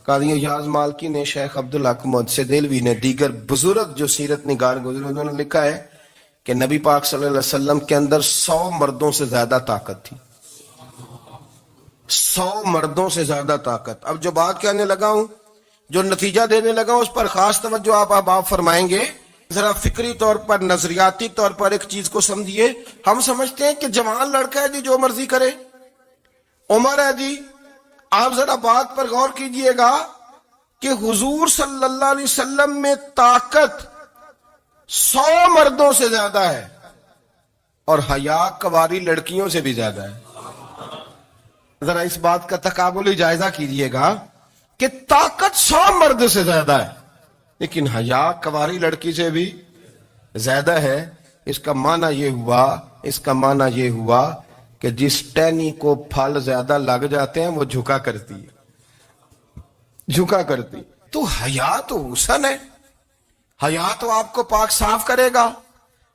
قاضی ایاز مالکی نے، شیخ عبدالحق محدث دہلوی نے، دیگر بزرگ جو سیرت نگار گزرے انہوں نے لکھا ہے کہ نبی پاک صلی اللہ علیہ وسلم کے اندر 100 مردوں سے زیادہ طاقت تھی. 100 مردوں سے زیادہ طاقت. اب جو بات کہنے لگا ہوں، جو نتیجہ دینے لگا ہوں، اس پر خاص توجہ آپ فرمائیں گے. ذرا فکری طور پر، نظریاتی طور پر ایک چیز کو سمجھیے. ہم سمجھتے ہیں کہ جوان لڑکا ہے جی جو مرضی کرے، عمر ہے جی. آپ ذرا بات پر غور کیجئے گا کہ حضور صلی اللہ علیہ وسلم میں طاقت 100 مردوں سے زیادہ ہے اور حیا کواری لڑکیوں سے بھی زیادہ ہے. ذرا اس بات کا تقابلی جائزہ کیجئے گا کہ طاقت 100 مرد سے زیادہ ہے لیکن حیا کواری لڑکی سے بھی زیادہ ہے. اس کا معنی یہ ہوا کہ جس ٹہنی کو پھل زیادہ لگ جاتے ہیں وہ جھکا کرتی. تو حیا تو حسن ہے، حیا تو آپ کو پاک صاف کرے گا،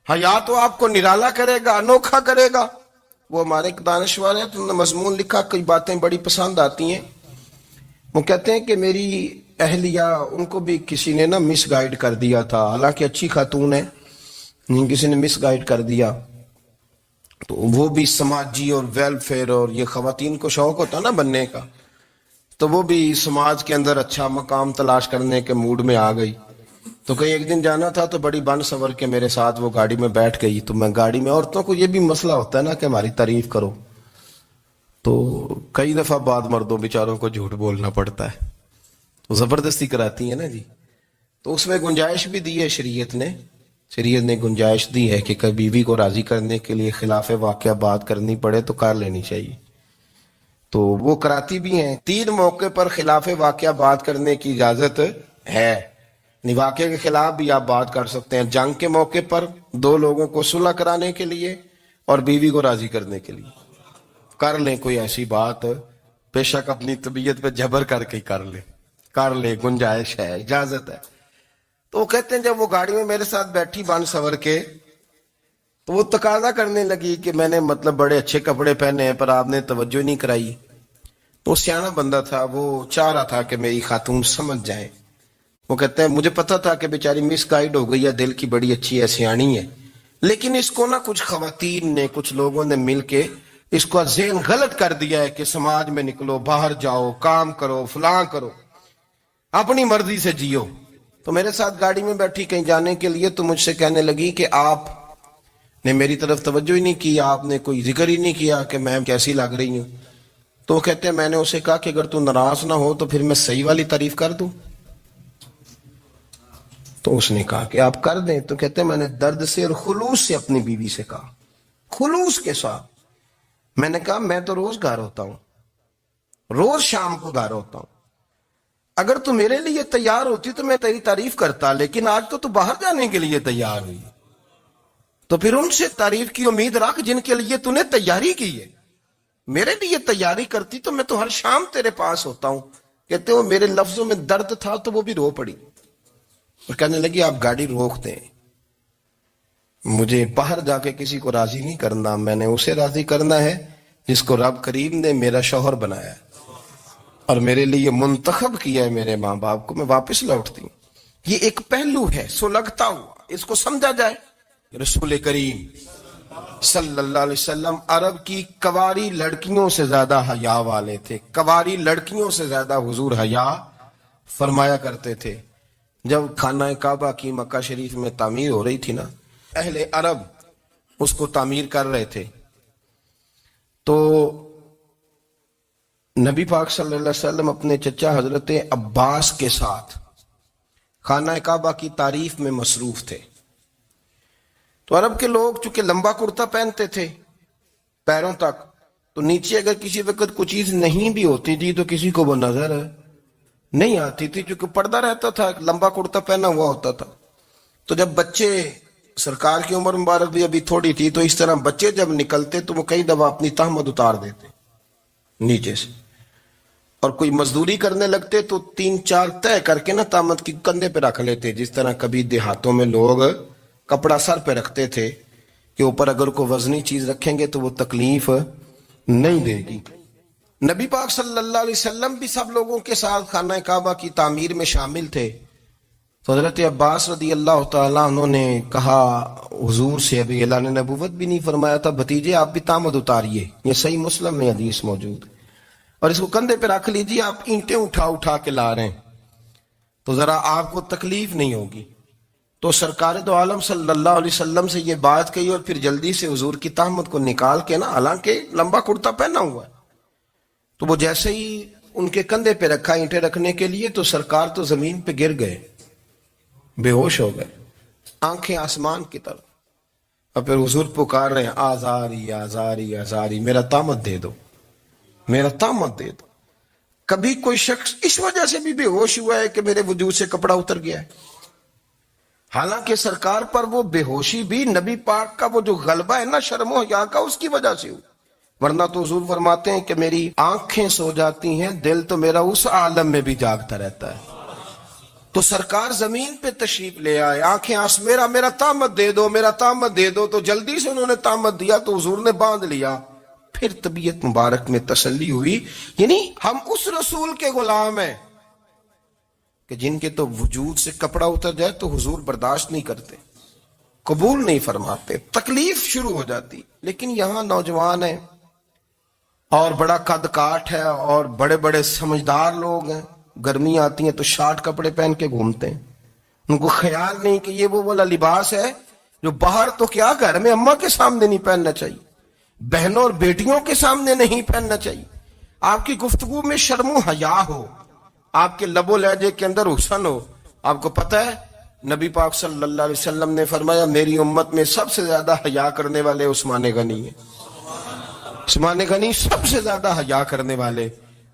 حیا تو آپ کو نرالا کرے گا، انوکھا کرے گا. وہ ہمارے ایک دانشور ہیں، انہوں نے مضمون لکھا، کئی باتیں بڑی پسند آتی ہیں. وہ کہتے ہیں کہ میری اہلیہ، ان کو بھی کسی نے مس گائیڈ کر دیا تھا، حالانکہ اچھی خاتون ہے، کسی نے مس گائیڈ کر دیا. تو وہ بھی سماجی اور ویلفیئر، اور یہ خواتین کو شوق ہوتا نا بننے کا، تو وہ بھی سماج کے اندر اچھا مقام تلاش کرنے کے موڈ میں آ گئی. تو کہیں ایک دن جانا تھا تو بڑی بن سور کے میرے ساتھ وہ گاڑی میں بیٹھ گئی. تو میں گاڑی میں، عورتوں کو یہ بھی مسئلہ ہوتا ہے نا کہ ہماری تعریف کرو، تو کئی دفعہ بعد مردوں بیچاروں کو جھوٹ بولنا پڑتا ہے، تو زبردستی کراتی ہے نا جی. تو اس میں گنجائش بھی دی ہے شریعت نے گنجائش دی ہے کہ کبھی بیوی کو راضی کرنے کے لیے خلاف واقعہ بات کرنی پڑے تو کر لینی چاہیے. تو وہ کراتی بھی ہیں. 3 موقع پر خلاف واقعہ بات کرنے کی اجازت ہے. واقعے کے خلاف بھی آپ بات کر سکتے ہیں، جنگ کے موقع پر 2 لوگوں کو صلح کرانے کے لیے اور بیوی کو راضی کرنے کے لیے کر لیں کوئی ایسی بات، بے شک اپنی طبیعت پہ جبر کر کے کر لیں، گنجائش ہے، اجازت ہے. تو وہ کہتے ہیں جب وہ گاڑی میں میرے ساتھ بیٹھی بن سور کے، تو وہ تقاضا کرنے لگی کہ میں نے بڑے اچھے کپڑے پہنے ہیں پر آپ نے توجہ نہیں کرائی. وہ سیانا بندہ تھا، وہ چاہ رہا تھا کہ میری خاتون سمجھ جائے. وہ کہتے ہیں مجھے پتا تھا کہ بیچاری مس گائیڈ ہو گئی ہے، دل کی بڑی اچھی ہے، سیانی ہے، لیکن اس کو کچھ خواتین نے، کچھ لوگوں نے مل کے اس کو ذہن غلط کر دیا ہے کہ سماج میں نکلو، باہر جاؤ، کام کرو، فلاں کرو، اپنی مرضی سے جیو. تو میرے ساتھ گاڑی میں بیٹھی کہیں جانے کے لیے، تو مجھ سے کہنے لگی کہ آپ نے میری طرف توجہ ہی نہیں کی، آپ نے کوئی ذکر ہی نہیں کیا کہ میں کیسی لگ رہی ہوں. تو کہتے ہیں میں نے اسے کہا کہ اگر تو ناراض نہ ہو تو پھر میں صحیح والی تعریف کر دوں. تو اس نے کہا کہ آپ کر دیں. تو کہتے ہیں میں نے درد سے اور خلوص سے اپنی بیوی سے کہا، خلوص کے ساتھ میں نے کہا میں تو روز گھر ہوتا ہوں، روز شام کو گھر ہوتا ہوں، اگر تو میرے لیے تیار ہوتی تو میں تیری تعریف کرتا، لیکن آج تو باہر جانے کے لیے تیار ہوئی، تو پھر ان سے تعریف کی امید رکھ جن کے لیے تو نے تیاری کی ہے. میرے لیے تیاری کرتی تو میں تو ہر شام تیرے پاس ہوتا ہوں. کہتے ہو میرے لفظوں میں درد تھا تو وہ بھی رو پڑی اور کہنے لگی آپ گاڑی روک دیں، مجھے باہر جا کے کسی کو راضی نہیں کرنا، میں نے اسے راضی کرنا ہے جس کو رب کریم نے میرا شوہر بنایا ہے اور میرے لیے منتخب کیا ہے میرے ماں باپ کو. میں واپس لوٹتی ہوں. یہ ایک پہلو ہے سلگتا ہوا، اس کو سمجھا جائے. رسول کریم صلی اللہ علیہ وسلم عرب کی کواری لڑکیوں سے زیادہ حیا والے تھے، کواری لڑکیوں سے زیادہ حضور حیا فرمایا کرتے تھے. جب خانہ کعبہ کی مکہ شریف میں تعمیر ہو رہی تھی نا، اہل عرب اس کو تعمیر کر رہے تھے، تو نبی پاک صلی اللہ علیہ وسلم اپنے چچا حضرت عباس کے ساتھ خانہ کعبہ کی تعریف میں مصروف تھے. تو عرب کے لوگ چونکہ لمبا کرتا پہنتے تھے پیروں تک، تو نیچے اگر کسی وقت کوئی چیز نہیں بھی ہوتی تھی تو کسی کو وہ نظر نہیں آتی تھی، چونکہ پردہ رہتا تھا، لمبا کرتا پہنا ہوا ہوتا تھا. تو جب بچے، سرکار کی عمر مبارک بھی ابھی تھوڑی تھی، تو اس طرح بچے جب نکلتے تو وہ کئی دفعہ اپنی تہمت اتار دیتے نیچے سے، اور کوئی مزدوری کرنے لگتے تو 3-4 طے کر کے تہمت کی کندھے پہ رکھ لیتے. جس طرح کبھی دیہاتوں میں لوگ کپڑا سر پہ رکھتے تھے کہ اوپر اگر کوئی وزنی چیز رکھیں گے تو وہ تکلیف نہیں دے گی. نبی پاک صلی اللہ علیہ وسلم بھی سب لوگوں کے ساتھ خانہ کعبہ کی تعمیر میں شامل تھے. تو حضرت عباس رضی اللہ تعالیٰ عنہ نے کہا حضور سے، ابھی اعلان نبوت بھی نہیں فرمایا تھا، بھتیجے آپ بھی تامد اتاریے. یہ صحیح مسلم میں حدیث موجود ہے. اور اس کو کندھے پہ رکھ لیجیے، آپ اینٹیں اٹھا اٹھا کے لا رہے ہیں تو ذرا آپ کو تکلیف نہیں ہوگی. تو سرکار دو عالم صلی اللہ علیہ وسلم سے یہ بات کہی اور پھر جلدی سے حضور کی تہمت کو نکال کے نا، حالانکہ لمبا کرتا پہنا ہوا ہے، تو وہ جیسے ہی ان کے کندھے پہ رکھا اینٹیں رکھنے کے لیے تو سرکار تو زمین پہ گر گئے، بے ہوش ہو گئے، آنکھیں آسمان کی طرف. اور پھر حضور پکار رہے ہیں آزاری آزاری آزاری، میرا تامت دے دو، میرا تامت دے دو. کبھی کوئی شخص اس وجہ سے بھی بے ہوش ہوا ہے کہ میرے وجود سے کپڑا اتر گیا ہے؟ حالانکہ سرکار پر وہ بے ہوشی بھی نبی پاک کا وہ جو غلبہ ہے نا شرم و حیا کا، اس کی وجہ سے ہوئی. ورنہ تو حضور فرماتے ہیں کہ میری آنکھیں سو جاتی ہیں، دل تو میرا اس عالم میں بھی جاگتا رہتا ہے. تو سرکار زمین پہ تشریف لے آئے، آنکھیں میرا تامت دے دو، میرا تامت دے دو. تو جلدی سے انہوں نے تامت دیا تو حضور نے باندھ لیا. پھر طبیعت مبارک میں تسلی ہوئی. یعنی ہم اس رسول کے غلام ہیں کہ جن کے تو وجود سے کپڑا اتر جائے تو حضور برداشت نہیں کرتے، قبول نہیں فرماتے، تکلیف شروع ہو جاتی. لیکن یہاں نوجوان ہیں اور بڑا قد کاٹ ہے اور بڑے بڑے سمجھدار لوگ ہیں، گرمی آتی ہیں تو شارٹ کپڑے پہن کے گھومتے ہیں. ان کو خیال نہیں کہ یہ وہ والا لباس ہے جو باہر تو کیا گھر میں اماں کے سامنے نہیں پہننا چاہیے، بہنوں اور بیٹیوں کے سامنے نہیں پہننا چاہیے. آپ کی گفتگو میں شرم و حیا ہو، آپ کے لب و لہجے کے اندر حسن ہو. آپ کو پتہ ہے نبی پاک صلی اللہ علیہ وسلم نے فرمایا میری امت میں سب سے زیادہ حیا کرنے والے عثمان غنی ہیں. عثمان غنی سب سے زیادہ حیا کرنے والے.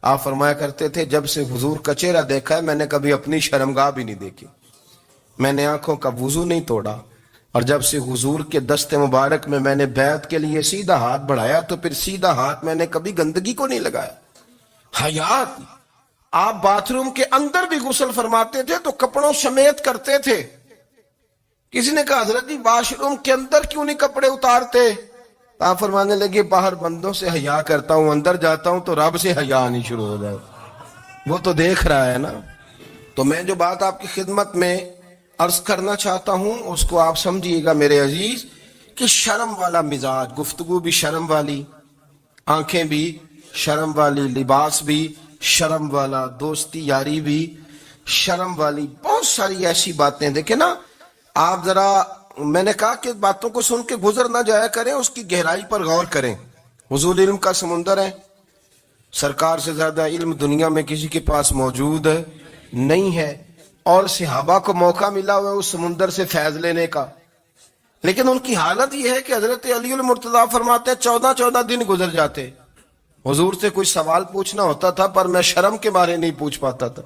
آپ فرمایا کرتے تھے جب سے حضور کا چہرہ دیکھا ہے میں نے کبھی اپنی شرمگاہ بھی نہیں دیکھی، میں نے آنکھوں کا وضو نہیں توڑا، اور جب سے حضور کے دست مبارک میں نے بیعت کے لیے سیدھا ہاتھ بڑھایا تو پھر سیدھا ہاتھ میں نے کبھی گندگی کو نہیں لگایا. حیات. آپ باتھ روم کے اندر بھی غسل فرماتے تھے تو کپڑوں سمیت کرتے تھے. کسی نے کہا حضرت جی واش روم کے اندر کیوں نہیں کپڑے اتارتے؟ آپ فرمانے لگے باہر بندوں سے حیا کرتا ہوں، اندر جاتا ہوں تو رب سے حیا آنی شروع ہو جائے، وہ تو دیکھ رہا ہے نا. تو میں جو بات آپ کی خدمت میں عرض کرنا چاہتا ہوں اس کو آپ سمجھیے گا میرے عزیز، کہ شرم والا مزاج، گفتگو بھی شرم والی، آنکھیں بھی شرم والی، لباس بھی شرم والا، دوستی یاری بھی شرم والی، بہت ساری ایسی باتیں. دیکھیں نا آپ ذرا، میں نے کہا کہ باتوں کو سن کے گزر نہ جایا کریں، اس کی گہرائی پر غور کریں. حضور علم کا سمندر ہے، سرکار سے زیادہ علم دنیا میں کسی کے پاس موجود نہیں ہے، اور صحابہ کو موقع ملا ہوا ہے اس سمندر سے فیض لینے کا. لیکن ان کی حالت یہ ہے کہ حضرت علی المرتضیٰ فرماتے ہیں 14 دن گزر جاتے، حضور سے کوئی سوال پوچھنا ہوتا تھا پر میں شرم کے بارے نہیں پوچھ پاتا تھا.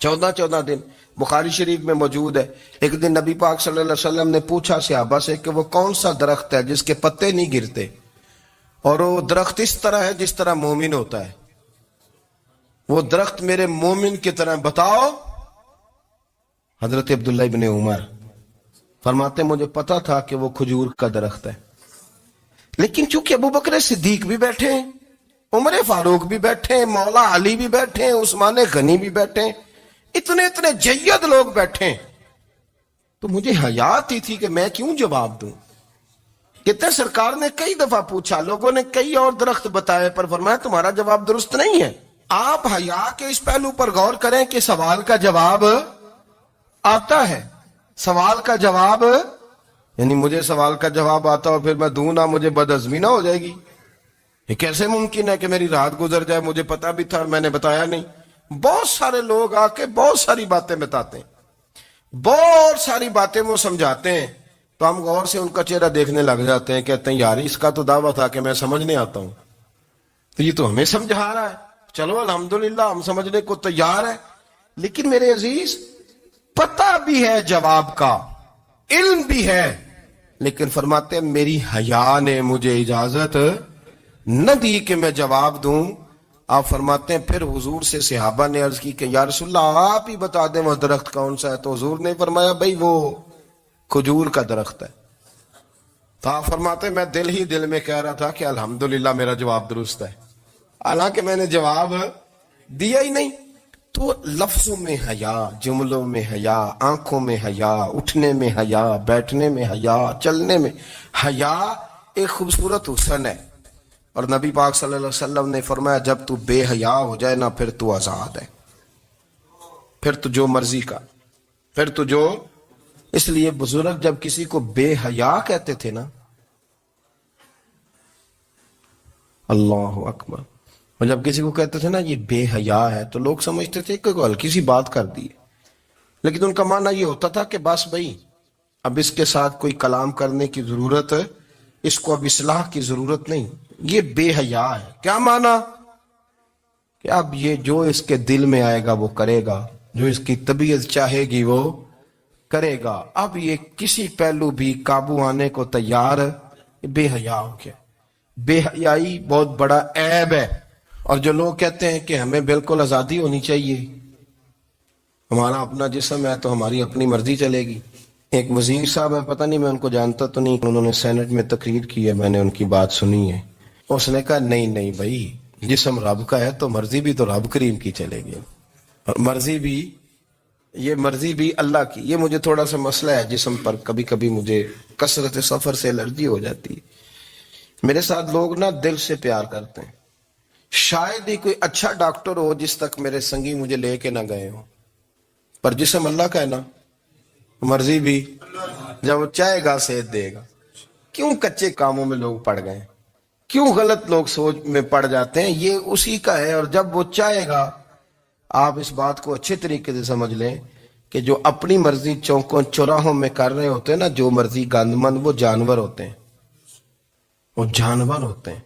14 دن بخاری شریف میں موجود ہے. ایک دن نبی پاک صلی اللہ علیہ وسلم نے پوچھا صحابہ سے کہ وہ کون سا درخت ہے جس کے پتے نہیں گرتے، اور وہ درخت اس طرح ہے جس طرح مومن ہوتا ہے. وہ درخت میرے مومن کی طرح بتاؤ. حضرت عبداللہ ابن عمر فرماتے مجھے پتا تھا کہ وہ کھجور کا درخت ہے، لیکن چونکہ ابو بکر صدیق بھی بیٹھے ہیں، عمر فاروق بھی بیٹھے ہیں، مولا علی بھی بیٹھے ہیں، عثمان غنی بھی بیٹھے ہیں، اتنے جید لوگ بیٹھے ہیں، تو مجھے حیا آتی تھی کہ میں کیوں جواب دوں. کہتے سرکار نے کئی دفعہ پوچھا، لوگوں نے کئی اور درخت بتائے، پر فرمایا تمہارا جواب درست نہیں ہے. آپ حیا کے اس پہلو پر غور کریں کہ سوال کا جواب آتا ہے. سوال کا جواب، یعنی مجھے سوال کا جواب آتا اور پھر میں دوں نہ، مجھے بدعزمی نہ ہو جائے گی. یہ کیسے ممکن ہے کہ میری رات گزر جائے، مجھے پتا بھی تھا اور میں نے بتایا نہیں. بہت سارے لوگ آ کے بہت ساری باتیں بتاتے ہیں، بہت ساری باتیں وہ سمجھاتے ہیں، تو ہم غور سے ان کا چہرہ دیکھنے لگ جاتے ہیں، کہتے ہیں یار اس کا تو دعویٰ تھا کہ میں سمجھنے آتا ہوں، تو یہ تو ہمیں سمجھا رہا ہے. چلو الحمدللہ ہم سمجھنے کو تیار ہیں. لیکن میرے عزیز پتہ بھی ہے جواب کا، علم بھی ہے، لیکن فرماتے ہیں میری حیا نے مجھے اجازت نہ دی کہ میں جواب دوں. آپ فرماتے ہیں پھر حضور سے صحابہ نے عرض کی کہ یا رسول اللہ آپ ہی بتا دیں وہ درخت کون سا ہے. تو حضور نے فرمایا بھئی وہ کھجور کا درخت ہے. تو آپ فرماتے ہیں میں دل ہی دل میں کہہ رہا تھا کہ الحمدللہ میرا جواب درست ہے. حالانکہ میں نے جواب دیا ہی نہیں. تو لفظوں میں حیا، جملوں میں حیا، آنکھوں میں حیا، اٹھنے میں حیا، بیٹھنے میں حیا، چلنے میں حیا ایک خوبصورت حسن ہے. اور نبی پاک صلی اللہ علیہ وسلم نے فرمایا جب تو بے حیا ہو جائے نا پھر تو آزاد ہے، پھر تو جو مرضی کا، پھر تو جو. اس لیے بزرگ جب کسی کو بے حیا کہتے تھے نا، اللہ اکبر، اور جب کسی کو کہتے تھے نا یہ بے حیا ہے تو لوگ سمجھتے تھے کہ کوئی ہلکی سی بات کر دی، لیکن ان کا معنی یہ ہوتا تھا کہ بس بھائی اب اس کے ساتھ کوئی کلام کرنے کی ضرورت ہے، اس کو اب اصلاح کی ضرورت نہیں، یہ بے حیا ہے. کیا معنی؟ کہ اب یہ جو اس کے دل میں آئے گا وہ کرے گا، جو اس کی طبیعت چاہے گی وہ کرے گا، اب یہ کسی پہلو بھی قابو آنے کو تیار ہے. بے حیا ہو گیا. بے حیائی بہت بڑا عیب ہے. اور جو لوگ کہتے ہیں کہ ہمیں بالکل آزادی ہونی چاہیے، ہمارا اپنا جسم ہے تو ہماری اپنی مرضی چلے گی. ایک وزیر صاحب ہے، پتہ نہیں میں ان کو جانتا تو نہیں، انہوں نے سینٹ میں تقریر کی ہے، میں نے ان کی بات سنی ہے. اس نے کہا نہیں بھائی، جسم رب کا ہے تو مرضی بھی تو رب کریم کی چلے گی، اور مرضی بھی اللہ کی. یہ مجھے تھوڑا سا مسئلہ ہے جسم پر، کبھی کبھی مجھے کثرت سفر سے الرجی ہو جاتی ہے. میرے ساتھ لوگ نا دل سے پیار کرتے ہیں. شاید ہی کوئی اچھا ڈاکٹر ہو جس تک میرے سنگی مجھے لے کے نہ گئے ہوں، پر جسم اللہ کا ہے نا، مرضی بھی جب وہ چاہے گا صحت دے گا. کیوں کچے کاموں میں لوگ پڑ گئے، کیوں غلط لوگ سوچ میں پڑ جاتے ہیں؟ یہ اسی کا ہے. اور جب وہ چاہے گا، آپ اس بات کو اچھے طریقے سے سمجھ لیں کہ جو اپنی مرضی چوکوں چوراہوں میں کر رہے ہوتے ہیں نا، جو مرضی گند مند، وہ جانور ہوتے ہیں. وہ جانور ہوتے ہیں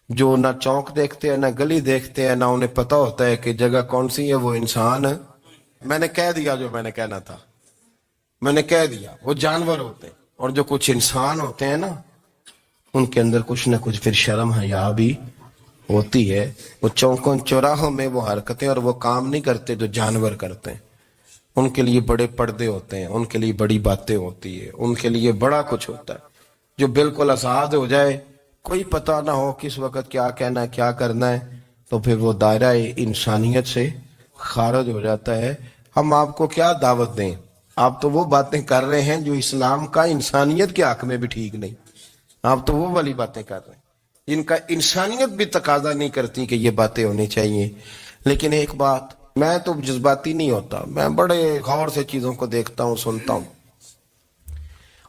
جو نہ چوک دیکھتے ہیں، نہ گلی دیکھتے ہیں، نہ انہیں پتہ ہوتا ہے کہ جگہ کون سی ہے. وہ انسان ہے. میں نے کہہ دیا جو میں نے کہنا تھا، میں نے کہہ دیا. وہ جانور ہوتے ہیں. اور جو کچھ انسان ہوتے ہیں نا، ان کے اندر کچھ نہ کچھ پھر شرم حیا بھی ہوتی ہے. وہ چوکوں چوراہوں میں وہ حرکتیں اور وہ کام نہیں کرتے جو جانور کرتے ہیں. ان کے لیے بڑے پردے ہوتے ہیں، ان کے لیے بڑی باتیں ہوتی ہے، ان کے لیے بڑا کچھ ہوتا ہے. جو بالکل آزاد ہو جائے، کوئی پتہ نہ ہو کس وقت کیا کہنا ہے کیا کرنا ہے، تو پھر وہ دائرہ انسانیت سے خارج ہو جاتا ہے. ہم آپ کو کیا دعوت دیں؟ آپ تو وہ باتیں کر رہے ہیں جو اسلام کا انسانیت کے حق میں بھی ٹھیک نہیں. آپ تو وہ والی باتیں کر رہے ہیں جن کا انسانیت بھی تقاضا نہیں کرتی کہ یہ باتیں ہونی چاہیے. لیکن ایک بات، میں تو جذباتی نہیں ہوتا، میں بڑے غور سے چیزوں کو دیکھتا ہوں، سنتا ہوں.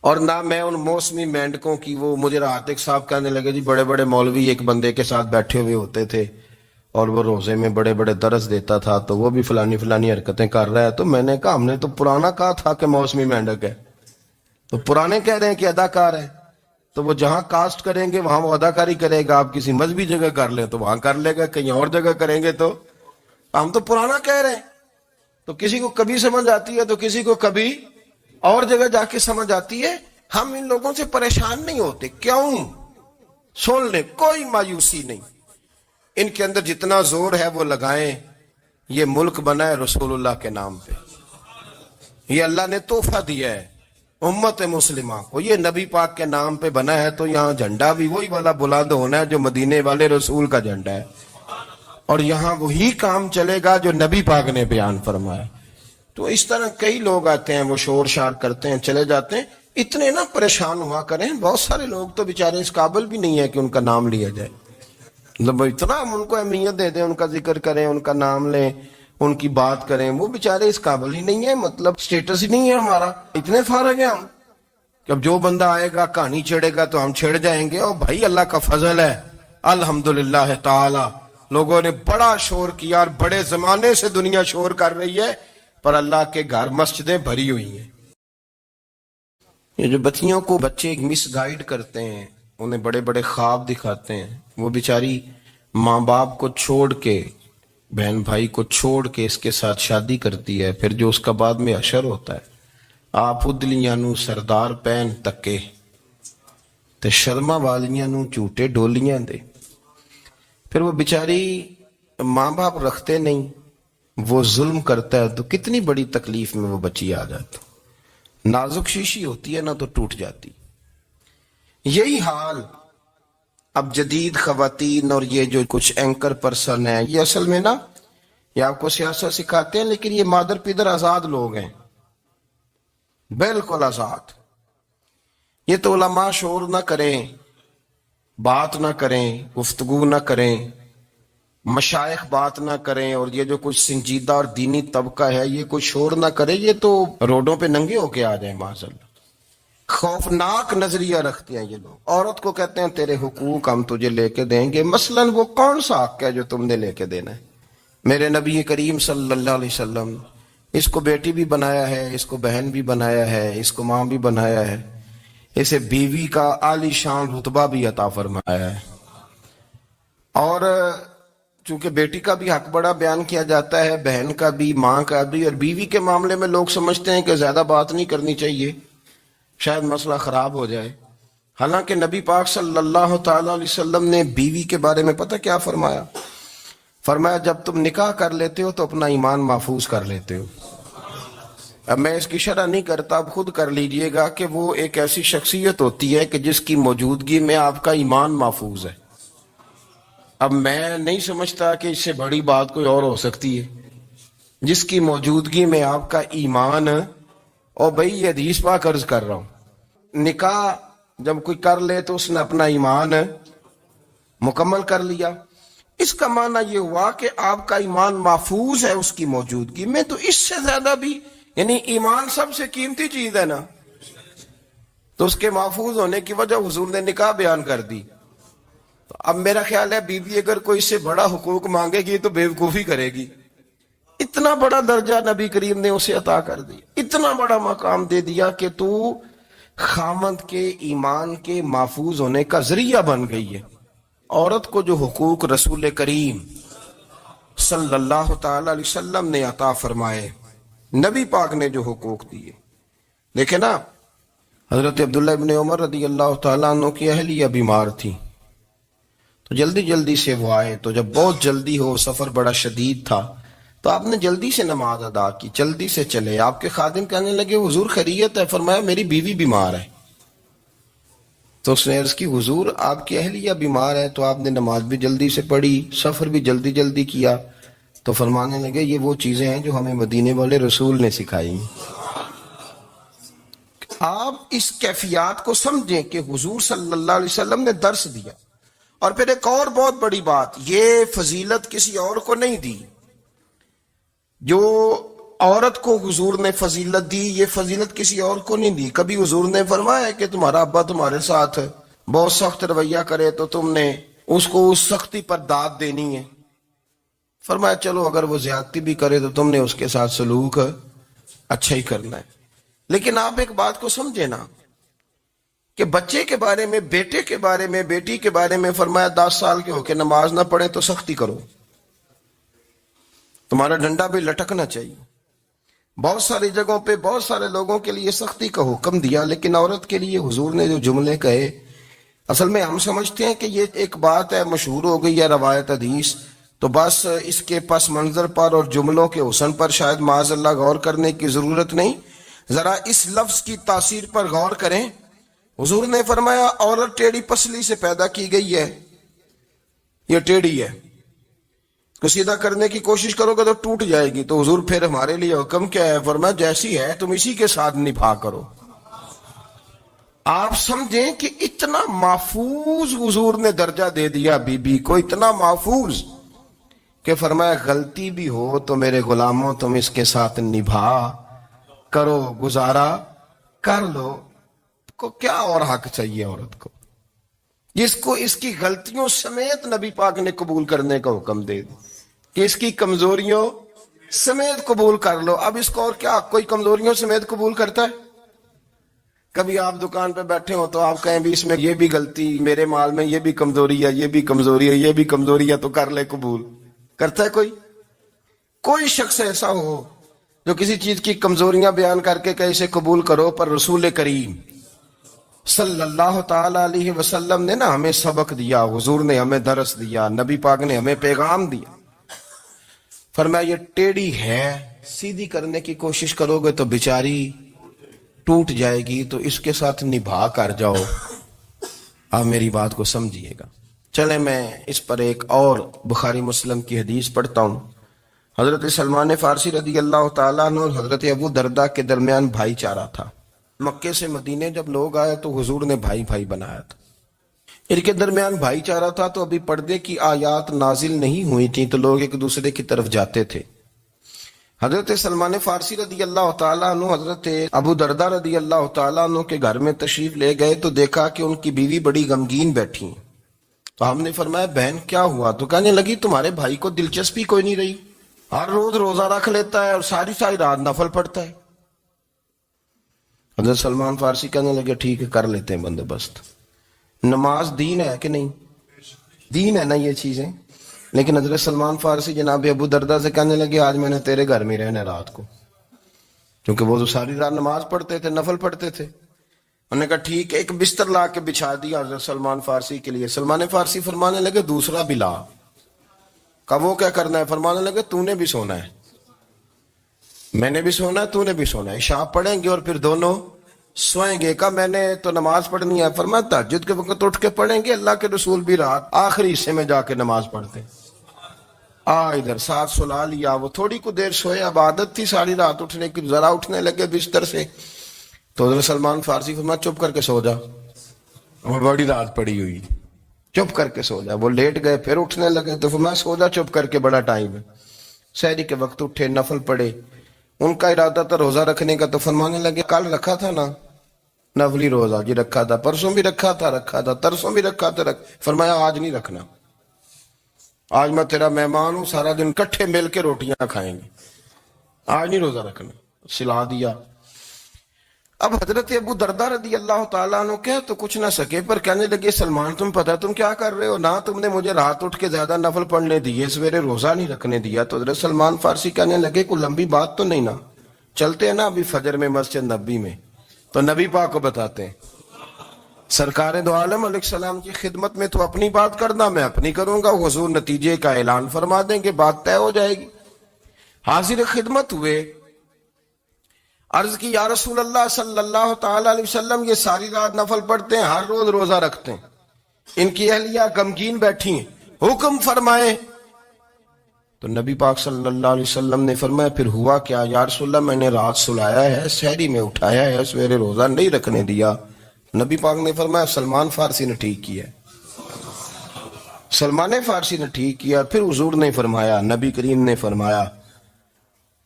اور نہ میں ان موسمی مینڈکوں کی، وہ مجھے رات ایک صاحب کہنے لگے جی بڑے بڑے مولوی ایک بندے کے ساتھ بیٹھے ہوئے ہوتے تھے اور وہ روزے میں بڑے بڑے درس دیتا تھا تو وہ بھی فلانی حرکتیں کر رہا ہے. تو میں نے کہا ہم نے تو پرانا کہا تھا کہ موسمی مینڈک ہے، تو پرانے کہہ رہے ہیں کہ اداکار ہے. تو وہ جہاں کاسٹ کریں گے وہاں وہ اداکاری کرے گا. آپ کسی مذہبی جگہ کر لیں تو وہاں کر لے گا، کہیں اور جگہ کریں گے تو ہم تو پرانا کہہ رہے ہیں. تو کسی کو کبھی سمجھ آتی ہے تو کسی کو کبھی اور جگہ جا کے سمجھ آتی ہے. ہم ان لوگوں سے پریشان نہیں ہوتے. کیوں؟ سن لیں، کوئی مایوسی نہیں. ان کے اندر جتنا زور ہے وہ لگائیں. یہ ملک بنا ہے رسول اللہ کے نام پہ، یہ اللہ نے تحفہ دیا ہے امت مسلمہ کو. یہ نبی پاک کے نام پہ بنا ہے تو یہاں جھنڈا بھی وہی والا بلند ہونا ہے جو مدینے والے رسول کا جھنڈا ہے، اور یہاں وہی کام چلے گا جو نبی پاک نے بیان فرمایا. تو اس طرح کئی لوگ آتے ہیں، وہ شور شار کرتے ہیں، چلے جاتے ہیں. اتنے نہ پریشان ہوا کریں. بہت سارے لوگ تو بیچارے اس قابل بھی نہیں ہے کہ ان کا نام لیا جائے. مطلب اتنا ہم ان کو اہمیت دے دیں، ان کا ذکر کریں، ان کا نام لیں، ان کی بات کریں، وہ بیچارے اس قابل ہی نہیں ہے. مطلب سٹیٹس ہی نہیں ہے ہمارا. اتنے فارغ ہیں ہم کہ اب جو بندہ آئے گا کہانی چھیڑے گا تو ہم چھیڑ جائیں گے. اور بھائی اللہ کا فضل ہے الحمدللہ تعالی، لوگوں نے بڑا شور کیا اور بڑے زمانے سے دنیا شور کر رہی ہے، پر اللہ کے گھر مسجدیں بھری ہوئی ہیں. یہ جو بچیوں کو بچے مس گائیڈ کرتے ہیں، انہیں بڑے بڑے خواب دکھاتے ہیں، وہ بیچاری ماں باپ کو چھوڑ کے، بہن بھائی کو چھوڑ کے اس کے ساتھ شادی کرتی ہے. پھر جو اس کا بعد میں حشر ہوتا ہے، آپ ادلیاں نو سردار پہن تکے تے شرما والیاں نو جھوٹے ڈولیاں دے. پھر وہ بیچاری ماں باپ رکھتے نہیں، وہ ظلم کرتا ہے تو کتنی بڑی تکلیف میں وہ بچی آ جاتی. نازک شیشی ہوتی ہے نا تو ٹوٹ جاتی. یہی حال اب جدید خواتین اور یہ جو کچھ اینکر پرسن ہیں، یہ اصل میں نا یہ آپ کو سیاست سکھاتے ہیں، لیکن یہ مادر پیدر آزاد لوگ ہیں، بالکل آزاد۔ یہ تو علماء شور نہ کریں، بات نہ کریں، گفتگو نہ کریں، مشائخ بات نہ کریں، اور یہ جو کچھ سنجیدہ اور دینی طبقہ ہے یہ کوئی شور نہ کرے، یہ تو روڈوں پہ ننگے ہو کے آ جائیں معاذاللہ۔ خوفناک نظریہ رکھتے ہیں یہ لوگ۔ عورت کو کہتے ہیں تیرے حقوق ہم تجھے لے کے دیں گے، مثلاً وہ کون سا حق ہے جو تم نے لے کے دینا ہے؟ میرے نبی کریم صلی اللہ علیہ وسلم اس کو بیٹی بھی بنایا ہے، اس کو بہن بھی بنایا ہے، اس کو ماں بھی بنایا ہے، اسے بیوی کا عالی شان رتبہ بھی عطا فرمایا ہے۔ اور چونکہ بیٹی کا بھی حق بڑا بیان کیا جاتا ہے، بہن کا بھی، ماں کا بھی، اور بیوی کے معاملے میں لوگ سمجھتے ہیں کہ زیادہ بات نہیں کرنی چاہیے، شاید مسئلہ خراب ہو جائے۔ حالانکہ نبی پاک صلی اللہ تعالی علیہ وسلم نے بیوی کے بارے میں پتہ کیا فرمایا؟ فرمایا جب تم نکاح کر لیتے ہو تو اپنا ایمان محفوظ کر لیتے ہو۔ اب میں اس کی شرح نہیں کرتا، اب خود کر لیجئے گا کہ وہ ایک ایسی شخصیت ہوتی ہے کہ جس کی موجودگی میں آپ کا ایمان محفوظ ہے۔ اب میں نہیں سمجھتا کہ اس سے بڑی بات کوئی اور ہو سکتی ہے، جس کی موجودگی میں آپ کا ایمان، اور بھئی یہ حدیث پاک عرض کر رہا ہوں، نکاح جب کوئی کر لے تو اس نے اپنا ایمان مکمل کر لیا۔ اس کا معنی یہ ہوا کہ آپ کا ایمان محفوظ ہے اس کی موجودگی میں، تو اس سے زیادہ بھی، یعنی ایمان سب سے قیمتی چیز ہے نا، تو اس کے محفوظ ہونے کی وجہ حضور نے نکاح بیان کر دی۔ تو اب میرا خیال ہے بیوی اگر کوئی اس سے بڑا حقوق مانگے گی تو بیوقوفی کرے گی۔ اتنا بڑا درجہ نبی کریم نے اسے عطا کر دیا، اتنا بڑا مقام دے دیا کہ تو خامند کے ایمان کے محفوظ ہونے کا ذریعہ بن گئی ہے۔ عورت کو جو حقوق رسول کریم صلی اللہ تعالی علیہ وسلم نے عطا فرمائے، نبی پاک نے جو حقوق دیے، دیکھیں نا، حضرت عبداللہ ابن عمر رضی اللہ تعالیٰ عنہ کی اہلیہ بیمار تھی، تو جلدی جلدی سے وہ آئے، تو جب بہت جلدی ہو، سفر بڑا شدید تھا، تو آپ نے جلدی سے نماز ادا کی، جلدی سے چلے۔ آپ کے خادم کہنے لگے حضور خیریت ہے؟ فرمایا میری بیوی بیمار ہے۔ تو اس نے عرض کی حضور آپ کی اہلیہ بیمار ہے، تو آپ نے نماز بھی جلدی سے پڑھی، سفر بھی جلدی جلدی کیا۔ تو فرمانے لگے یہ وہ چیزیں ہیں جو ہمیں مدینے والے رسول نے سکھائی۔ آپ اس کیفیات کو سمجھیں کہ حضور صلی اللہ علیہ وسلم نے درس دیا۔ اور پھر ایک اور بہت بڑی بات، یہ فضیلت کسی اور کو نہیں دی، جو عورت کو حضور نے فضیلت دی، یہ فضیلت کسی اور کو نہیں دی۔ کبھی حضور نے فرمایا کہ تمہارا ابا تمہارے ساتھ بہت سخت رویہ کرے تو تم نے اس کو اس سختی پر داد دینی ہے؟ فرمایا چلو اگر وہ زیادتی بھی کرے تو تم نے اس کے ساتھ سلوک اچھا ہی کرنا ہے۔ لیکن آپ ایک بات کو سمجھے نا کہ بچے کے بارے میں، بیٹے کے بارے میں، بیٹی کے بارے میں فرمایا 10 سال کے ہو کے نماز نہ پڑھے تو سختی کرو، تمہارا ڈنڈا بھی لٹکنا چاہیے۔ بہت ساری جگہوں پہ بہت سارے لوگوں کے لیے سختی کا حکم دیا، لیکن عورت کے لیے حضور نے جو جملے کہے، اصل میں ہم سمجھتے ہیں کہ یہ ایک بات ہے، مشہور ہو گئی ہے روایت حدیث، تو بس اس کے پس منظر پر اور جملوں کے حسن پر شاید معاذ اللہ غور کرنے کی ضرورت نہیں۔ ذرا اس لفظ کی تاثیر پر غور کریں۔ حضور نے فرمایا عورت ٹیڑھی پسلی سے پیدا کی گئی ہے، یہ ٹیڑھی ہے، کو سیدھا کرنے کی کوشش کرو گے تو ٹوٹ جائے گی۔ تو حضور پھر ہمارے لیے حکم کیا ہے؟ فرمایا جیسی ہے تم اسی کے ساتھ نبھا کرو۔ آپ سمجھیں کہ اتنا محفوظ حضور نے درجہ دے دیا بی بی کو، اتنا محفوظ کہ فرمایا غلطی بھی ہو تو میرے غلاموں تم اس کے ساتھ نبھا کرو، گزارا کر لو۔ کو کیا اور حق چاہیے عورت کو، جس کو اس کی غلطیوں سمیت نبی پاک نے قبول کرنے کا حکم دے دی کہ اس کی کمزوریوں سمیت قبول کر لو۔ اب اس کو اور کیا، کوئی کمزوریوں سمیت قبول کرتا ہے؟ کبھی آپ دکان پہ بیٹھے ہو تو آپ کہیں بھی اس میں یہ بھی غلطی، میرے مال میں یہ بھی کمزوری ہے، یہ بھی کمزوری ہے، یہ بھی کمزوری ہے، تو کر لے قبول؟ کرتا ہے کوئی؟ کوئی شخص ایسا ہو جو کسی چیز کی کمزوریاں بیان کر کے کہ اسے قبول کرو؟ پر رسول کریم صلی اللہ تعالی علیہ وسلم نے نا ہمیں سبق دیا، حضور نے ہمیں درس دیا، نبی پاک نے ہمیں پیغام دیا۔ فرمایا یہ ٹیڑھی ہے، سیدھی کرنے کی کوشش کرو گے تو بیچاری ٹوٹ جائے گی، تو اس کے ساتھ نبھا کر جاؤ۔ آپ میری بات کو سمجھیے گا۔ چلے میں اس پر ایک اور بخاری مسلم کی حدیث پڑھتا ہوں۔ حضرت سلمان فارسی رضی اللہ تعالیٰ عنہ اور حضرت ابو دردہ کے درمیان بھائی چارہ تھا۔ مکے سے مدینے جب لوگ آئے تو حضور نے بھائی بھائی بنایا تھا، ان کے درمیان بھائی چارہ تھا، تو ابھی پردے کی آیات نازل نہیں ہوئی تھیں تو لوگ ایک دوسرے کی طرف جاتے تھے۔ حضرت سلمان فارسی رضی اللہ تعالیٰ عنہ حضرت ابو دردہ رضی اللہ تعالیٰ عنہ کے گھر میں تشریف لے گئے تو دیکھا کہ ان کی بیوی بڑی غمگین بیٹھی ہیں۔ تو ہم نے فرمایا بہن کیا ہوا؟ تو کہنے لگی تمہارے بھائی کو دلچسپی کوئی نہیں رہی، ہر روز روزہ رکھ لیتا ہے اور ساری ساری رات نفل پڑھتا ہے۔ حضرت سلمان فارسی کہنے لگے ٹھیک ہے کر لیتے ہیں بندوبست۔ نماز دین ہے کہ نہیں؟ دین ہے نا یہ چیزیں۔ لیکن حضرت سلمان فارسی جناب ابو دردہ سے کہنے لگے آج میں نے تیرے گھر میں رہنا رات کو، کیونکہ وہ تو ساری رات نماز پڑھتے تھے، نفل پڑھتے تھے۔ انہوں نے کہا ٹھیک ہے، ایک بستر لا کے بچھا دیا حضرت سلمان فارسی کے لیے۔ سلمان فارسی فرمانے لگے دوسرا بھی لا۔ کہا وہ کیا کرنا ہے؟ فرمانے لگے تو نے بھی سونا ہے، میں نے بھی سونا ہے، تو نے بھی سونا ہے، عشاء پڑھیں گے اور پھر دونوں سوئیں گے۔ کہا میں نے تو نماز پڑھنی ہے۔ فرمایا تہجد کے وقت اٹھ کے پڑھیں گے، اللہ کے رسول بھی رات آخری حصے میں جا کے نماز پڑھتے۔ ادھر ساتھ سلا لیا، وہ تھوڑی کو دیر سوئے، اب عادت تھی ساری رات اٹھنے کی، ذرا اٹھنے لگے بستر سے تو حضرت سلمان فارسی فرمایا چپ کر کے سو جا، اور بڑی رات پڑی ہوئی، چپ کر کے سو جا۔ وہ لیٹ گئے، پھر اٹھنے لگے تو فرمایا سو جا چپ کر کے، بڑا ٹائم ہے۔ سحری کے وقت اٹھے، نفل پڑھے، ان کا ارادہ تھا روزہ رکھنے کا، تو فرمانے لگے کل رکھا تھا نا نفلی روزہ؟ جی رکھا تھا۔ پرسوں بھی رکھا تھا، ترسوں بھی رکھا تھا۔ فرمایا آج نہیں رکھنا، آج میں تیرا مہمان ہوں، سارا دن کٹھے مل کے روٹیاں کھائیں گے، آج نہیں روزہ رکھنا۔ سلا دیا۔ اب حضرت ابو دردہ رضی اللہ تعالیٰ عنہ کہہ تو کچھ نہ سکے، پر کہنے لگے سلمان تم پتہ تم کیا کر رہے ہو، نہ تم نے مجھے رات اٹھ کے زیادہ نفل پڑھنے دیے، سویرے روزہ نہیں رکھنے دیا۔ تو حضرت سلمان فارسی کہنے لگے کوئی لمبی بات تو نہیں نا، چلتے ہیں نا ابھی فجر میں مسجد نبی میں، تو نبی پاک کو بتاتے ہیں۔ سرکار دو عالم علیہ السلام کی خدمت میں تو اپنی بات کرنا، میں اپنی کروں گا، حضور نتیجے کا اعلان فرما دیں گے، بات طے ہو جائے گی۔ حاضر خدمت ہوئے، عرض کی یا رسول اللہ صلی اللہ تعالی علیہ وسلم یہ ساری رات نفل پڑھتے ہیں، ہر روز روزہ رکھتے ہیں، ان کی اہلیہ غمگین بیٹھی ہیں، حکم فرمائیں۔ تو نبی پاک صلی اللہ علیہ وسلم نے فرمایا پھر ہوا کیا؟ یا رسول اللہ میں نے رات سلایا ہے، سحری میں اٹھایا ہے، سویرے روزہ نہیں رکھنے دیا۔ نبی پاک نے فرمایا سلمان فارسی نے ٹھیک کیا، سلمان فارسی نے ٹھیک کیا۔ پھر حضور نے فرمایا، نبی کریم نے فرمایا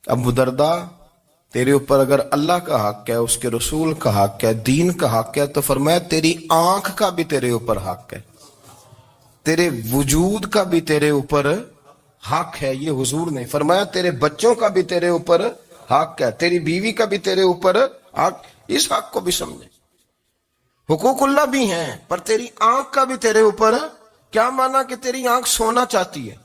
ابو دردہ تیرے اوپر اگر اللہ کا حق ہے، اس کے رسول کا حق ہے، دین کا حق ہے، تو فرمایا تیری آنکھ کا بھی تیرے اوپر حق ہے، تیرے وجود کا بھی تیرے اوپر حق ہے۔ یہ حضور نے فرمایا تیرے بچوں کا بھی تیرے اوپر حق ہے، تیری بیوی کا بھی تیرے اوپر حق۔ اس حق کو بھی سمجھے، حقوق اللہ بھی ہیں، پر تیری آنکھ کا بھی تیرے اوپر، کیا مانا کہ تیری آنکھ سونا چاہتی ہے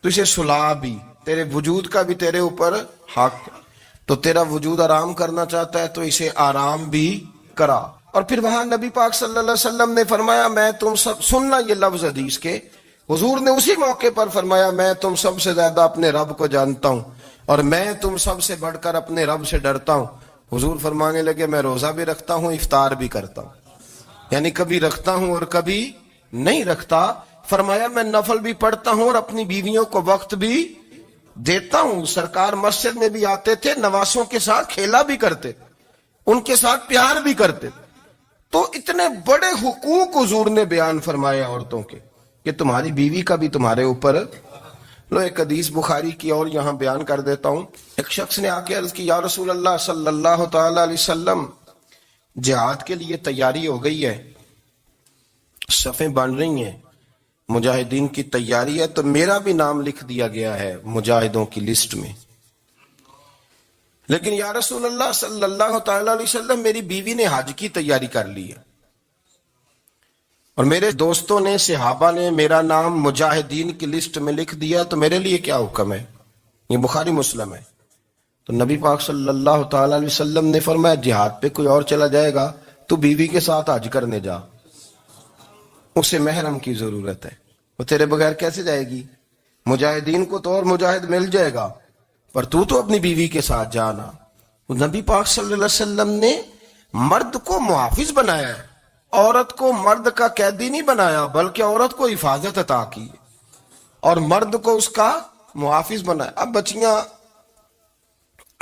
تو اسے سلا بھی، تیرے وجود کا بھی تیرے اوپر حق ہے، تو تیرا وجود آرام کرنا چاہتا ہے تو اسے آرام بھی کرا۔ اور پھر وہاں نبی پاک صلی اللہ علیہ وسلم نے فرمایا میں تم سب، سننا یہ لفظ حدیث کے، حضور نے اسی موقع پر فرمایا میں تم سب سے زیادہ اپنے رب کو جانتا ہوں اور میں تم سب سے بڑھ کر اپنے رب سے ڈرتا ہوں۔ حضور فرمانے لگے میں روزہ بھی رکھتا ہوں، افطار بھی کرتا ہوں، یعنی کبھی رکھتا ہوں اور کبھی نہیں رکھتا۔ فرمایا میں نفل بھی پڑھتا ہوں اور اپنی بیویوں کو وقت بھی دیتا ہوں۔ سرکار مسجد میں بھی آتے تھے، نواسوں کے ساتھ کھیلا بھی کرتے، ان کے ساتھ پیار بھی کرتے۔ تو اتنے بڑے حقوق حضور نے بیان فرمائے عورتوں کے کہ تمہاری بیوی کا بھی تمہارے اوپر۔ لو ایک حدیث بخاری کی اور یہاں بیان کر دیتا ہوں۔ ایک شخص نے آ کے عرض کی یا رسول اللہ صلی اللہ تعالی علیہ وسلم جہاد کے لیے تیاری ہو گئی ہے، صفیں بن رہی ہیں، مجاہدین کی تیاری ہے، تو میرا بھی نام لکھ دیا گیا ہے مجاہدوں کی لسٹ میں، لیکن یا رسول اللہ صلی اللہ تعالی علیہ وسلم میری بیوی نے حج کی تیاری کر لی ہے اور میرے دوستوں نے، صحابہ نے میرا نام مجاہدین کی لسٹ میں لکھ دیا، تو میرے لیے کیا حکم ہے؟ یہ بخاری مسلم ہے۔ تو نبی پاک صلی اللہ تعالی علیہ وسلم نے فرمایا جہاد پہ کوئی اور چلا جائے گا تو بیوی کے ساتھ حج کرنے جا، اسے محرم کی ضرورت ہے، وہ تیرے بغیر کیسے جائے گی؟ مجاہدین کو تو اور مجاہد مل جائے گا، پر تو اپنی بیوی کے ساتھ جانا۔ نبی پاک صلی اللہ علیہ وسلم نے مرد کو محافظ بنایا ہے، عورت کو مرد کا قیدی نہیں بنایا بلکہ عورت کو حفاظت عطا کی اور مرد کو اس کا محافظ بنایا. اب بچیاں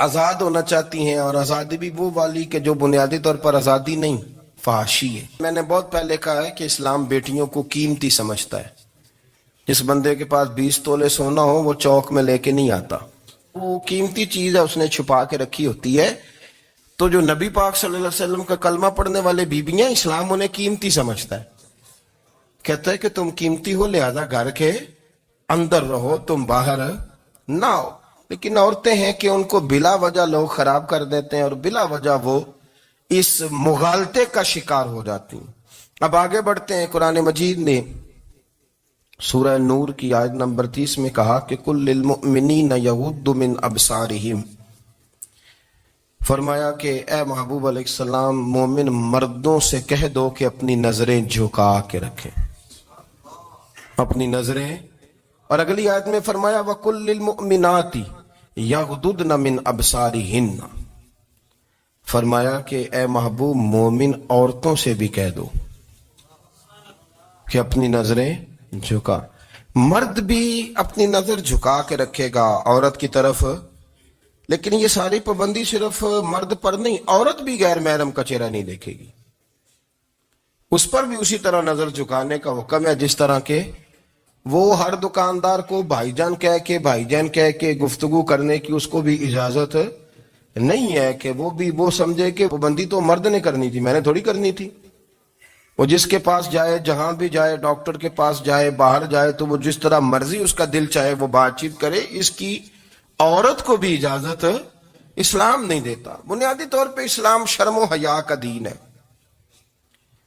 آزاد ہونا چاہتی ہیں اور آزادی بھی وہ والی کہ جو بنیادی طور پر آزادی نہیں فحاشی ہے. میں نے بہت پہلے کہا ہے کہ اسلام بیٹیوں کو قیمتی سمجھتا ہے. جس بندے کے پاس 20 تولے سونا ہو وہ چوک میں لے کے نہیں آتا, وہ قیمتی چیز ہے, اس نے چھپا کے رکھی ہوتی ہے. تو جو نبی پاک صلی اللہ علیہ وسلم کا کلمہ پڑھنے والے بیویاں, اسلام انہیں قیمتی سمجھتا ہے. کہتا ہے کہ تم قیمتی ہو لہذا گھر کے اندر رہو, تم باہر نہ ہو. لیکن عورتیں ہیں کہ ان کو بلا وجہ لوگ خراب کر دیتے ہیں اور بلا وجہ وہ اس مغالطے کا شکار ہو جاتی ہیں. اب آگے بڑھتے ہیں. قرآن مجید نے سورہ نور کی آیت نمبر 30 میں کہا کہ کل للمؤمنین یغضوا من ابصارہم, فرمایا کہ اے محبوب علیہ السلام مومن مردوں سے کہہ دو کہ اپنی نظریں جھکا کے رکھیں, اپنی نظریں. اور اگلی آیت میں فرمایا وَقُلْ لِلْمُؤْمِنَاتِ يَغْضُضْنَ مِنْ أَبْصَارِهِنَّ, فرمایا کہ اے محبوب مومن عورتوں سے بھی کہہ دو کہ اپنی نظریں جھکا. مرد بھی اپنی نظر جھکا کے رکھے گا عورت کی طرف, لیکن یہ ساری پابندی صرف مرد پر نہیں, عورت بھی غیر محرم کا چہرہ نہیں دیکھے گی, اس پر بھی اسی طرح نظر جھکانے کا حکم ہے جس طرح کے وہ ہر دکاندار کو بھائی جان کہہ کے گفتگو کرنے کی اس کو بھی اجازت نہیں ہے کہ وہ سمجھے کہ پابندی تو مرد نے کرنی تھی, میں نے تھوڑی کرنی تھی. وہ جس کے پاس جائے, جہاں بھی جائے, ڈاکٹر کے پاس جائے, باہر جائے, تو وہ جس طرح مرضی اس کا دل چاہے وہ بات چیت کرے, اس کی عورت کو بھی اجازت اسلام نہیں دیتا. بنیادی طور پہ اسلام شرم و حیا کا دین ہے,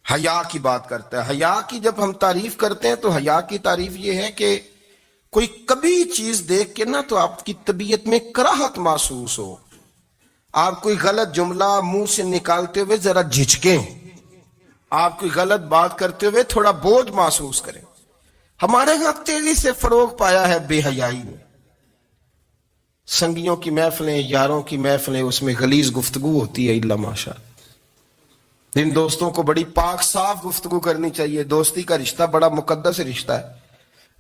حیا کی بات کرتا ہے. حیا کی جب ہم تعریف کرتے ہیں تو حیا کی تعریف یہ ہے کہ کوئی کبھی چیز دیکھ کے نا تو آپ کی طبیعت میں کراہت محسوس ہو, آپ کوئی غلط جملہ منہ سے نکالتے ہوئے ذرا جھجکیں, آپ کوئی غلط بات کرتے ہوئے تھوڑا بوجھ محسوس کریں. ہمارے ہاں تیزی سے فروغ پایا ہے بے حیائی میں. سنگیوں کی محفلیں, یاروں کی محفلیں, اس میں غلیظ گفتگو ہوتی ہے. الا ماشاء اللہ, ان دوستوں کو بڑی پاک صاف گفتگو کرنی چاہیے. دوستی کا رشتہ بڑا مقدس رشتہ ہے.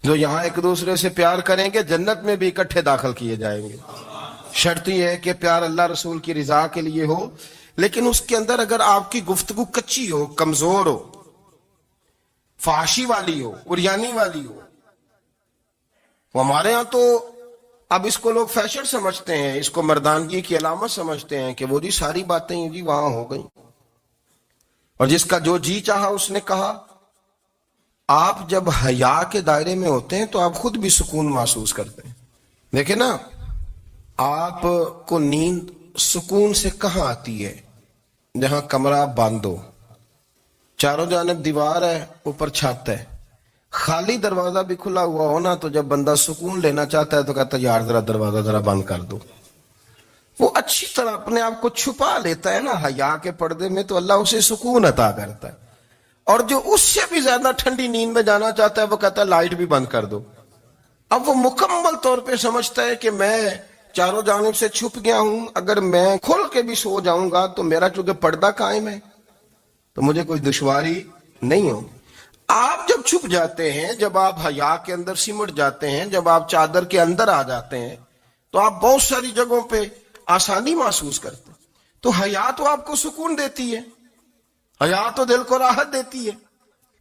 جو یہاں ایک دوسرے سے پیار کریں گے جنت میں بھی اکٹھے داخل کیے جائیں گے. شرط یہ ہے کہ پیار اللہ رسول کی رضا کے لیے ہو, لیکن اس کے اندر اگر آپ کی گفتگو کچی ہو, کمزور ہو, فحاشی والی ہو, عریانی والی ہو. وہ ہمارے ہاں تو اب اس کو لوگ فیشن سمجھتے ہیں, اس کو مردانگی کی علامت سمجھتے ہیں کہ وہ جی ساری باتیں جی وہاں ہو گئیں اور جس کا جو جی چاہا اس نے کہا. آپ جب حیا کے دائرے میں ہوتے ہیں تو آپ خود بھی سکون محسوس کرتے ہیں. دیکھیں نا, آپ کو نیند سکون سے کہاں آتی ہے؟ جہاں کمرہ بند ہو, چاروں جانب دیوار ہے, اوپر چھت ہے, خالی دروازہ بھی کھلا ہوا ہونا تو جب بندہ سکون لینا چاہتا ہے تو کہتا ہے یار ذرا دروازہ ذرا بند کر دو. وہ اچھی طرح اپنے آپ کو چھپا لیتا ہے نا حیا کے پردے میں, تو اللہ اسے سکون عطا کرتا ہے. اور جو اس سے بھی زیادہ ٹھنڈی نیند میں جانا چاہتا ہے وہ کہتا ہے لائٹ بھی بند کر دو. اب وہ مکمل طور پہ سمجھتا ہے کہ میں چاروں جانب سے چھپ گیا ہوں, اگر میں کھل کے بھی سو جاؤں گا تو میرا چونکہ پردہ قائم ہے تو مجھے کوئی دشواری نہیں ہوگی. آپ جب چھپ جاتے ہیں, جب آپ حیا کے اندر سمٹ جاتے ہیں, جب آپ چادر کے اندر آ جاتے ہیں تو آپ بہت ساری جگہوں پہ آسانی محسوس کرتے ہیں. تو حیا تو آپ کو سکون دیتی ہے, حیا تو دل کو راحت دیتی ہے.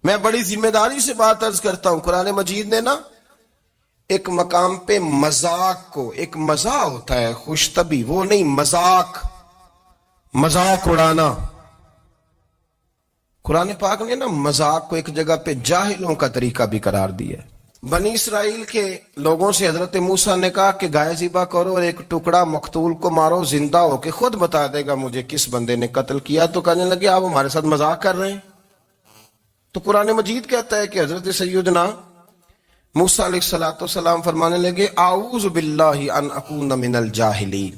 میں بڑی ذمہ داری سے بات عرض کرتا ہوں, قرآن مجید نے نا ایک مقام پہ مذاق کو, ایک مزاح ہوتا ہے خوش طبی, وہ نہیں مذاق اڑانا. قرآن پاک نے نا مذاق کو ایک جگہ پہ جاہلوں کا طریقہ بھی قرار دیا ہے. بنی اسرائیل کے لوگوں سے حضرت موسیٰ نے کہا کہ گائے ذبح کرو اور ایک ٹکڑا مقتول کو مارو, زندہ ہو کے خود بتا دے گا مجھے کس بندے نے قتل کیا. تو کہنے لگے آپ ہمارے ساتھ مذاق کر رہے ہیں. تو قرآن مجید کہتا ہے کہ حضرت سیدنا موسیٰ علیہ السلام فرمانے لگے اعوذ باللہ ان اکون من الجاہلین,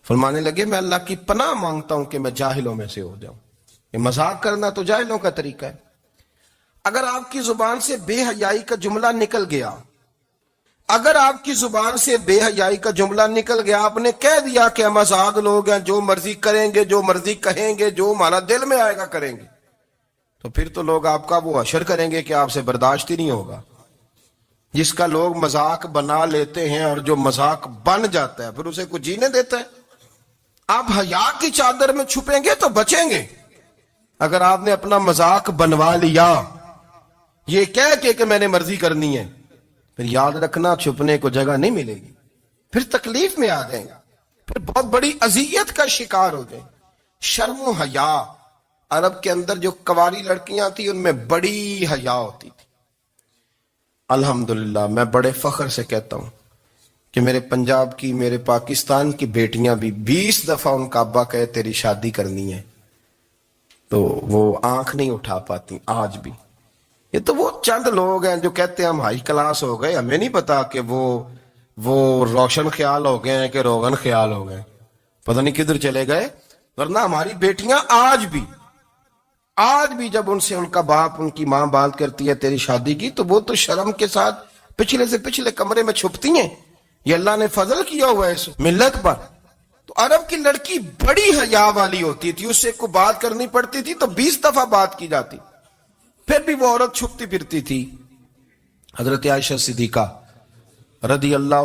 فرمانے لگے میں اللہ کی پناہ مانگتا ہوں کہ میں جاہلوں میں سے ہو جاؤں. یہ مذاق کرنا تو جاہلوں کا طریقہ ہے. اگر آپ کی زبان سے بے حیائی کا جملہ نکل گیا, اگر آپ کی زبان سے بے حیائی کا جملہ نکل گیا, آپ نے کہہ دیا کہ ہم آزاد لوگ ہیں, جو مرضی کریں گے, جو مرضی کہیں گے, جو ہمارا دل میں آئے گا کریں گے, تو پھر تو لوگ آپ کا وہ حشر کریں گے کہ آپ سے برداشت ہی نہیں ہوگا. جس کا لوگ مذاق بنا لیتے ہیں اور جو مذاق بن جاتا ہے پھر اسے کچھ جینے دیتا ہے. آپ حیا کی چادر میں چھپیں گے تو بچیں گے. اگر آپ نے اپنا مذاق بنوا لیا یہ کہہ کے کہ میں نے مرضی کرنی ہے، پھر یاد رکھنا چھپنے کو جگہ نہیں ملے گی، پھر تکلیف میں آ جائیں گے، پھر بہت بڑی اذیت کا شکار ہو جائیں. شرم و حیا، عرب کے اندر جو کنواری لڑکیاں تھیں ان میں بڑی حیا ہوتی تھی. الحمدللہ میں بڑے فخر سے کہتا ہوں کہ میرے پنجاب کی، میرے پاکستان کی بیٹیاں بھی 20 دفعہ ان کا ابا کہے تیری شادی کرنی ہے تو وہ آنکھ نہیں اٹھا پاتی آج بھی. یہ تو وہ چند لوگ ہیں جو کہتے ہیں ہم ہائی کلاس ہو گئے، ہمیں نہیں پتا کہ وہ روشن خیال ہو گئے ہیں کہ روغن خیال ہو گئے، پتہ نہیں کدھر چلے گئے. ورنہ ہماری بیٹیاں آج بھی جب ان سے ان کا باپ، ان کی ماں بات کرتی ہے تیری شادی کی تو وہ تو شرم کے ساتھ پچھلے سے پچھلے کمرے میں چھپتی ہیں. یہ اللہ نے فضل کیا ہوا ہے اس ملت پر. تو عرب کی لڑکی بڑی حیا والی ہوتی تھی، اس سے کوئی بات کرنی پڑتی تھی تو 20 دفعہ بات کی جاتی، پھر بھی وہ عورت چھپتی پھرتی تھی. حضرت عائشہ صدیقہ رضی اللہ